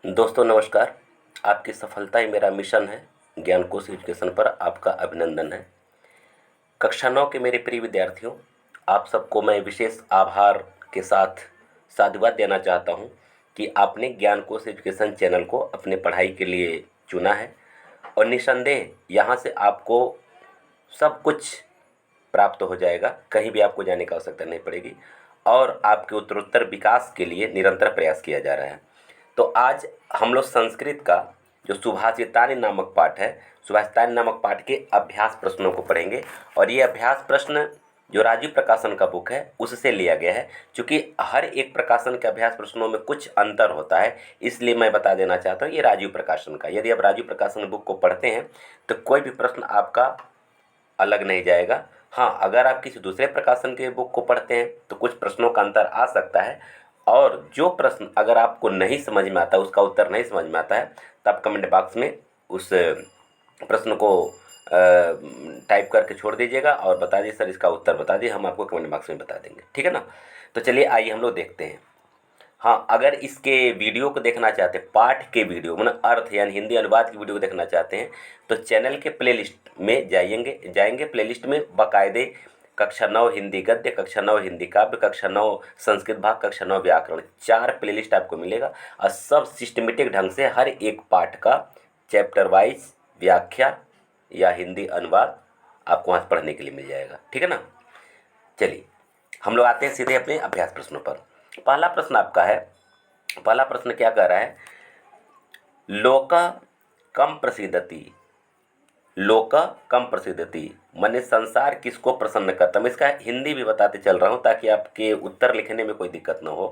दोस्तों नमस्कार। आपकी सफलता ही मेरा मिशन है। ज्ञानकोश एजुकेशन पर आपका अभिनंदन है। कक्षा 9 के मेरे प्रिय विद्यार्थियों, आप सबको मैं विशेष आभार के साथ साधुवाद देना चाहता हूं कि आपने ज्ञानकोश एजुकेशन चैनल को अपने पढ़ाई के लिए चुना है और निसंदेह यहाँ से आपको सब कुछ प्राप्त हो जाएगा। कहीं भी आपको जाने की आवश्यकता नहीं पड़ेगी और आपके उत्तरोत्तर विकास के लिए निरंतर प्रयास किया जा रहा है। तो आज हम लोग संस्कृत का जो सुभाषितानि नामक पाठ है, सुभाषितानि नामक पाठ के अभ्यास प्रश्नों को पढ़ेंगे और ये अभ्यास प्रश्न जो राजीव प्रकाशन का बुक है उससे लिया गया है। क्योंकि हर एक प्रकाशन के अभ्यास प्रश्नों में कुछ अंतर होता है, इसलिए मैं बता देना चाहता हूँ ये राजीव प्रकाशन का। यदि आप राजीव प्रकाशन बुक को पढ़ते हैं तो कोई भी प्रश्न आपका अलग नहीं जाएगा। हाँ, अगर आप किसी दूसरे प्रकाशन के बुक को पढ़ते हैं तो कुछ प्रश्नों का अंतर आ सकता है और जो प्रश्न अगर आपको नहीं समझ में आता, उसका उत्तर नहीं समझ में आता है, तो आप कमेंट बॉक्स में उस प्रश्न को टाइप करके छोड़ दीजिएगा और बता दीजिए सर इसका उत्तर बता दीजिए, हम आपको कमेंट बॉक्स में बता देंगे। ठीक है ना। तो चलिए आइए हम लोग देखते हैं। हाँ, अगर इसके वीडियो को देखना चाहते हैं, पाठ के वीडियो मतलब अर्थ यानी हिंदी अनुवाद की वीडियो को देखना चाहते हैं, तो चैनल के प्लेलिस्ट में जाएंगे प्लेलिस्ट में बाकायदे कक्षा 9 हिंदी गद्य, कक्षा 9 हिंदी काव्य, कक्षा 9 संस्कृत भाग, कक्षा 9 व्याकरण, 4 प्लेलिस्ट आपको मिलेगा और सब सिस्टमेटिक ढंग से हर एक पाठ का चैप्टर वाइज व्याख्या या हिंदी अनुवाद आपको वहाँ पढ़ने के लिए मिल जाएगा। ठीक है ना। चलिए हम लोग आते हैं सीधे अपने अभ्यास प्रश्नों पर। पहला प्रश्न आपका है, पहला प्रश्न क्या कह रहा है, लोक कम प्रसिद्धति, लोक कम प्रसिद्धति माने संसार किसको प्रसन्न करता है। मैं इसका हिंदी भी बताते चल रहा हूँ ताकि आपके उत्तर लिखने में कोई दिक्कत न हो।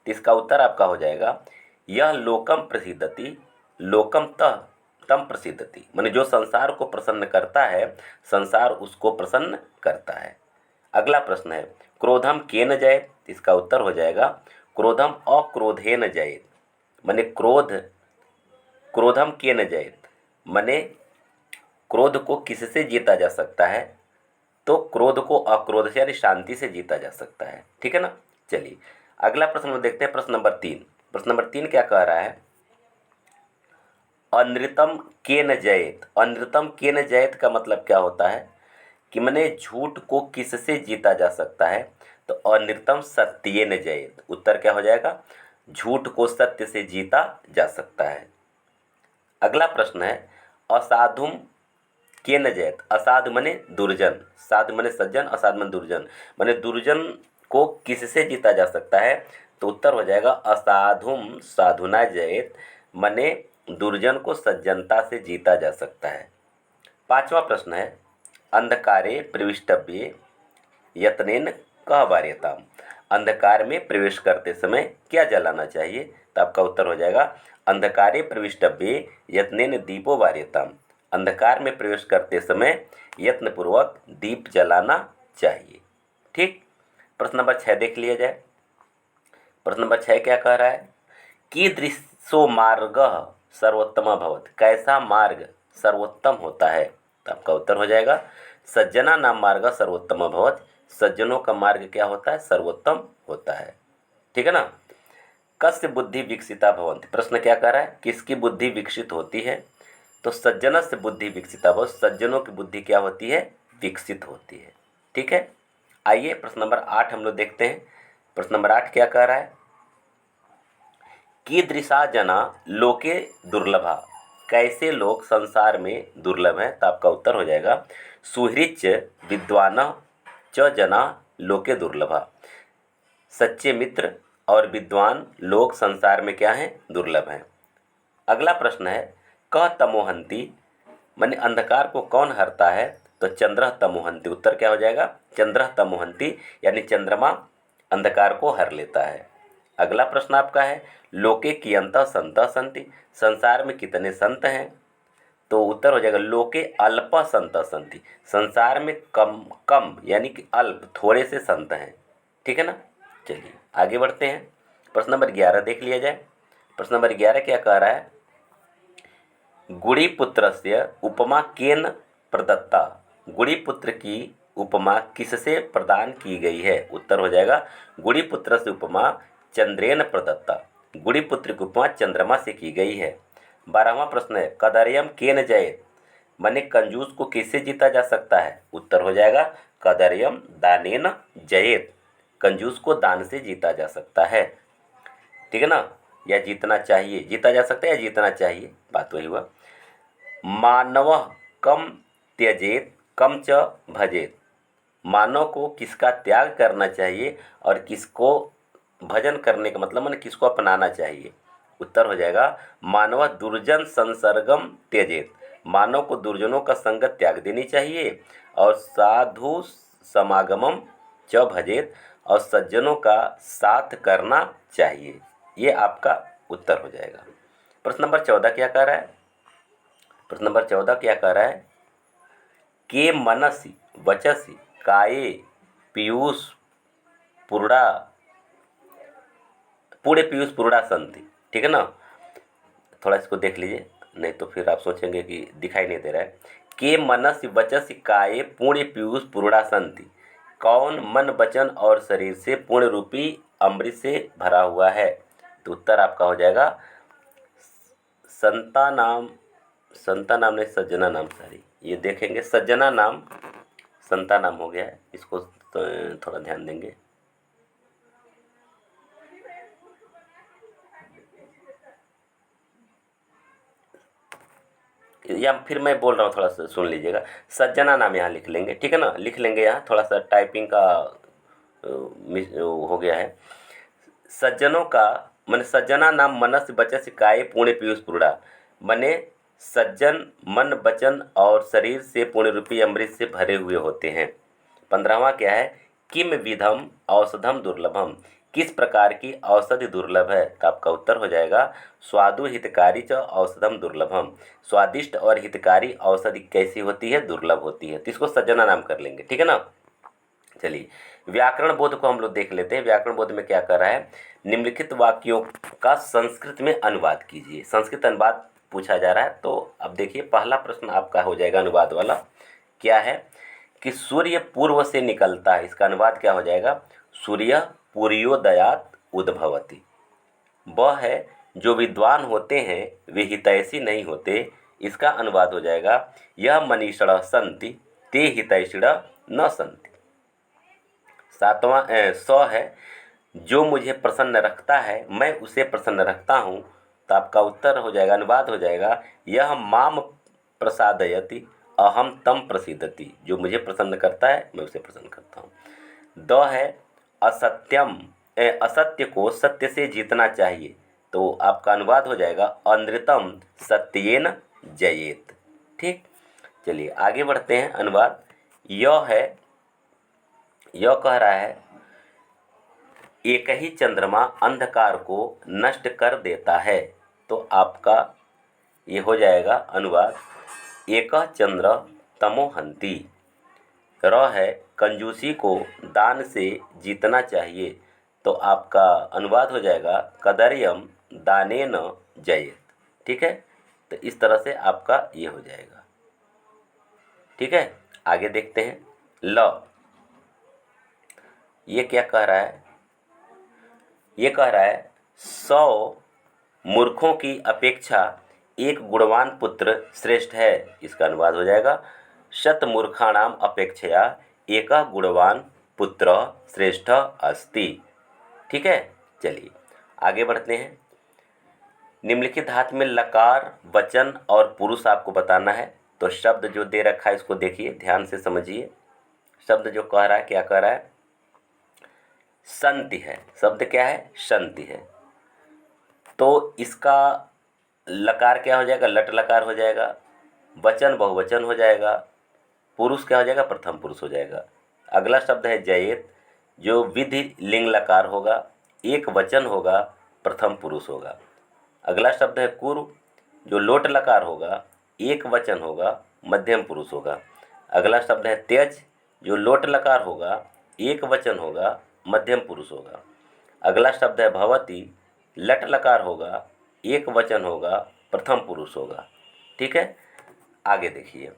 तो इसका उत्तर आपका हो जाएगा, यह लोकम प्रसिद्धति लोकम तम प्रसिद्धति माने जो संसार को प्रसन्न करता है, संसार उसको प्रसन्न करता है। अगला प्रश्न है, क्रोधम केन जयेत। इसका उत्तर हो जाएगा, क्रोधम अक्रोधेन जयेत माने क्रोधम केन जयेत माने क्रोध को किससे जीता जा सकता है, तो क्रोध को अक्रोध से यानी शांति से जीता जा सकता है। ठीक है ना। चलिए अगला प्रश्न में देखते हैं, प्रश्न नंबर 3। प्रश्न नंबर 3 क्या कह रहा है, अनृतम केन जयेत। अनृतम केन जयेत का मतलब क्या होता है कि माने झूठ को किससे जीता जा सकता है, तो अनृतम सत्येन जयेत। उत्तर क्या हो जाएगा, झूठ को सत्य से जीता जा सकता है। अगला प्रश्न है, असाधुम केन जयेत। असाधु माने दुर्जन, साधु माने सज्जन, असाधु माने दुर्जन माने दुर्जन को किससे जीता जा सकता है, तो उत्तर हो जाएगा, असाधुम साधुना जयेत माने दुर्जन को सज्जनता से जीता जा सकता है। पांचवा प्रश्न है, अंधकारे प्रविष्टव्ये यत्नेन कह वार्यताम। अंधकार में प्रवेश करते समय क्या जलाना चाहिए, तो आपका उत्तर हो जाएगा, अंधकारे प्रविष्टव्ये यत्नेन दीपो वार्यताम। अंधकार में प्रवेश करते समय यत्नपूर्वक दीप जलाना चाहिए। ठीक। प्रश्न नंबर 6 देख लिया जाए। प्रश्न नंबर 6 क्या कह रहा है, कीदृशो मार्ग सर्वोत्तम भवत। कैसा मार्ग सर्वोत्तम होता है, तो आपका उत्तर हो जाएगा, सज्जना नाम मार्ग सर्वोत्तम भवत। सज्जनों का मार्ग क्या होता है, सर्वोत्तम होता है। ठीक है ना। कस्य बुद्धि विकसिता भवन्ति। प्रश्न क्या कह रहा है, किसकी बुद्धि विकसित होती है, तो सज्जनस्य बुद्धि विकसिता भवति। सज्जनों की बुद्धि क्या होती है, विकसित होती है। ठीक है। आइए प्रश्न नंबर 8 हम लोग देखते हैं। प्रश्न नंबर 8 क्या कह रहा है, कीदृशा जना लोके दुर्लभा। कैसे लोग संसार में दुर्लभ हैं, तो आपका उत्तर हो जाएगा, सुहृच विद्वान च जना लोके दुर्लभा। सच्चे मित्र और विद्वान लोग संसार में क्या हैं, दुर्लभ हैं। अगला प्रश्न है, क तमोहंती माने अंधकार को कौन हरता है, तो चंद्र तमोहंती। उत्तर क्या हो जाएगा, चंद्र तमोहंती यानी चंद्रमा अंधकार को हर लेता है। अगला प्रश्न आपका है, लोके कियंतः संतः सन्ति। संसार में कितने संत हैं, तो उत्तर हो जाएगा, लोके अल्प संतः सन्ति। संसार में कम कम यानी कि अल्प थोड़े से संत हैं। ठीक है ना। चलिए आगे बढ़ते हैं। प्रश्न नंबर 11 देख लिया जाए। प्रश्न नंबर 11 क्या कह रहा है, गुड़ीपुत्रस्य उपमा केन प्रदत्ता। गुड़ीपुत्र की उपमा किससे प्रदान की गई है, उत्तर हो जाएगा, गुड़ीपुत्र से उपमा चंद्रेन प्रदत्ता। गुड़ी पुत्र की उपमा चंद्रमा से की गई है। 12वां प्रश्न है कदर्यम केन जयेत, माने कंजूस को किससे जीता जा सकता है? उत्तर हो जाएगा कदर्यम दानेन जयेत, कंजूस को दान से जीता जा सकता है। ठीक है ना, या जीतना चाहिए, जीता जा सकता है या जीतना चाहिए, बात वही हुआ। मानव कम त्यजेत कम च भजेत, मानव को किसका त्याग करना चाहिए और किसको भजन करने का मतलब मैंने किसको अपनाना चाहिए? उत्तर हो जाएगा मानव दुर्जन संसर्गम त्यजेत, मानव को दुर्जनों का संगत त्याग देनी चाहिए और साधु समागमम च भजेत, और सज्जनों का साथ करना चाहिए। ये आपका उत्तर हो जाएगा। प्रश्न नंबर 14 क्या कह रहा है? प्रश्न नंबर 14 क्या कह रहा है? के मनसी वचसी काये पीयूष पुरड़ा पूरे पीयूष पुरड़ा संति। ठीक है ना, थोड़ा इसको देख लीजिए, नहीं तो फिर आप सोचेंगे कि दिखाई नहीं दे रहा है। के मनस वचस काये पूर्ण पीयूष पुरड़ा संति, कौन मन वचन और शरीर से पूर्ण रूपी अमृत से भरा हुआ है? तो उत्तर आपका हो जाएगा संता नाम, संता नाम नहीं सज्जना नाम, सॉरी ये देखेंगे सज्जना नाम, संता नाम हो गया है, इसको थोड़ा ध्यान देंगे। या फिर मैं बोल रहा हूँ, थोड़ा सा सुन लीजिएगा, सज्जना नाम यहाँ लिख लेंगे। ठीक है ना, लिख लेंगे, यहाँ थोड़ा सा टाइपिंग का हो गया है। सज्जनों का मन सज्जना नाम मनस बचस काय पुण्य पीयूष पुरड़ा, मने सज्जन मन वचन और शरीर से पूर्ण रूपी अमृत से भरे हुए होते हैं। 15वां क्या है? किम विधम औषधम दुर्लभम, किस प्रकार की औषधि दुर्लभ है? तो आपका उत्तर हो जाएगा स्वादु हितकारी च औषधम दुर्लभम, स्वादिष्ट और हितकारी औषधि कैसी होती है? दुर्लभ होती है। तो इसको सज्जना नाम कर लेंगे। ठीक है ना, चलिए व्याकरण बोध को हम लोग देख लेते हैं। व्याकरण बोध में क्या कर रहा है? निम्नलिखित वाक्यों का संस्कृत में अनुवाद कीजिए, संस्कृत अनुवाद पूछा जा रहा है। तो अब देखिए पहला प्रश्न आपका हो जाएगा अनुवाद वाला, क्या है कि सूर्य पूर्व से निकलता है, इसका अनुवाद क्या हो जाएगा? सूर्य पूर्योदयात उद्भवति, वह है जो विद्वान होते हैं वे हितैषी नहीं होते, इसका अनुवाद हो जाएगा यह मनीषिणः सन्ति ते हितैषिणः न सन्ति। 7वां 100 है जो मुझे प्रसन्न रखता है मैं उसे प्रसन्न रखता हूँ। तो आपका उत्तर हो जाएगा, अनुवाद हो जाएगा यह माम प्रसादयति अहम तम प्रसिद्धति, जो मुझे प्रसन्न करता है मैं उसे प्रसन्न करता हूँ। 2 है असत्यम असत्य को सत्य से जीतना चाहिए। तो आपका अनुवाद हो जाएगा अनृतम सत्येन जयेत। ठीक, चलिए आगे बढ़ते हैं। अनुवाद यह है, यह कह रहा है एक ही चंद्रमा अंधकार को नष्ट कर देता है। तो आपका ये हो जाएगा अनुवाद एक चंद्र तमोहंती। र है कंजूसी को दान से जीतना चाहिए। तो आपका अनुवाद हो जाएगा कदर्यम दानेन जयेत। ठीक है, तो इस तरह से आपका ये हो जाएगा। ठीक है, आगे देखते हैं। ल ये क्या कह रहा है? ये कह रहा है 100 मूर्खों की अपेक्षा एक गुणवान पुत्र श्रेष्ठ है। इसका अनुवाद हो जाएगा शतमूर्खाणाम अपेक्षया एक गुणवान पुत्र श्रेष्ठ अस्ति। ठीक है, चलिए आगे बढ़ते हैं। निम्नलिखित धातु में लकार वचन और पुरुष आपको बताना है। तो शब्द जो दे रखा है इसको देखिए, ध्यान से समझिए। शब्द जो कह रहा है क्या कह रहा है? संति है। शब्द क्या है? संति है। तो इसका लकार क्या हो जाएगा? लट लकार हो जाएगा। वचन बहुवचन हो जाएगा। पुरुष क्या हो जाएगा? प्रथम पुरुष हो जाएगा। अगला शब्द है जयेत, जो विधि लिंग लकार होगा, एक वचन होगा, प्रथम पुरुष होगा। अगला शब्द है कुरु, जो लोट लकार होगा, एक वचन होगा, मध्यम पुरुष होगा। अगला शब्द है त्यज, जो लोट लकार होगा, एक वचन होगा, मध्यम पुरुष होगा। अगला शब्द है भवती, लट लकार होगा, एक वचन होगा, प्रथम पुरुष होगा। ठीक है, आगे देखिए।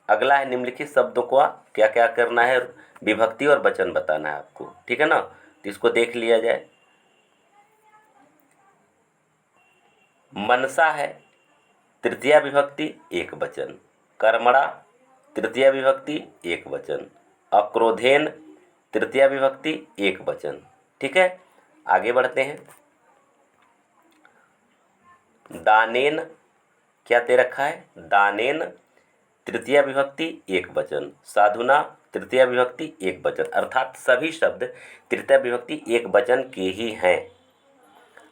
अगला है निम्नलिखित शब्दों को क्या क्या करना है? विभक्ति और वचन बताना है आपको। ठीक है ना, तो इसको देख लिया जाए। मनसा है तृतीया विभक्ति एक वचन, कर्मणा तृतीया विभक्ति एक वचन, अक्रोधेन तृतीया विभक्ति एक वचन। ठीक है, आगे बढ़ते हैं। दानेन क्या दे रखा है, दानेन तृतीया विभक्ति एक वचन, साधुना तृतीया विभक्ति एक वचन, अर्थात सभी शब्द तृतीया विभक्ति एक वचन के ही हैं।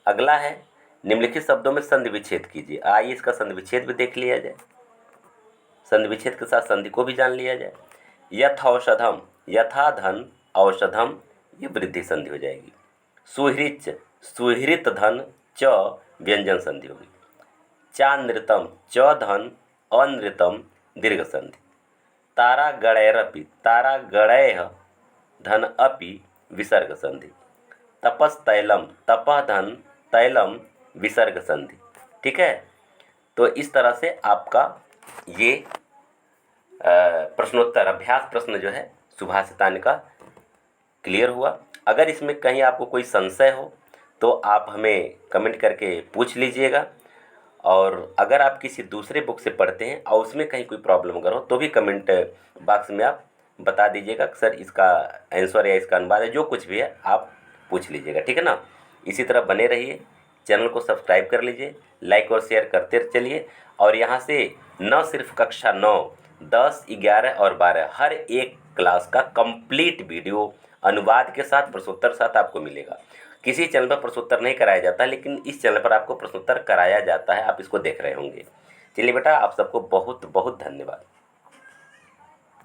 अगला है निम्नलिखित शब्दों में संधि विच्छेद कीजिए। आइए इसका संधि विच्छेद भी देख लिया जाए, संधि विच्छेद के साथ संधि को भी जान लिया जाए। यथौषधम, यथा धन, औषधम, ये वृद्धि संधि हो जाएगी। सुहृच, सुहृत धन, च व्यंजन संधि होगी। चानृतम, च धन, अनृतम दीर्घ संधि। तारागणैरपि, तारागणैः धन अपि विसर्ग संधि। तपस्तैलम, तपः धन, तैलम विसर्ग संधि। ठीक है, तो इस तरह से आपका ये प्रश्नोत्तर अभ्यास प्रश्न जो है सुभाषितान्य का क्लियर हुआ। अगर इसमें कहीं आपको कोई संशय हो तो आप हमें कमेंट करके पूछ लीजिएगा, और अगर आप किसी दूसरे बुक से पढ़ते हैं और उसमें कहीं कोई प्रॉब्लम अगर हो तो भी कमेंट बॉक्स में आप बता दीजिएगा कि सर इसका आंसर या इसका अनुवाद है, जो कुछ भी है आप पूछ लीजिएगा। ठीक है ना, इसी तरह बने रहिए, चैनल को सब्सक्राइब कर लीजिए, लाइक और शेयर करते चलिए। और यहाँ से न सिर्फ कक्षा 9, 10, 11 और 12 हर एक क्लास का कंप्लीट वीडियो अनुवाद के साथ प्रश्नोत्तर साथ आपको मिलेगा। किसी चैनल पर प्रश्नोत्तर नहीं कराया जाता, लेकिन इस चैनल पर आपको प्रश्नोत्तर कराया जाता है, आप इसको देख रहे होंगे। चलिए बेटा, आप सबको बहुत बहुत धन्यवाद।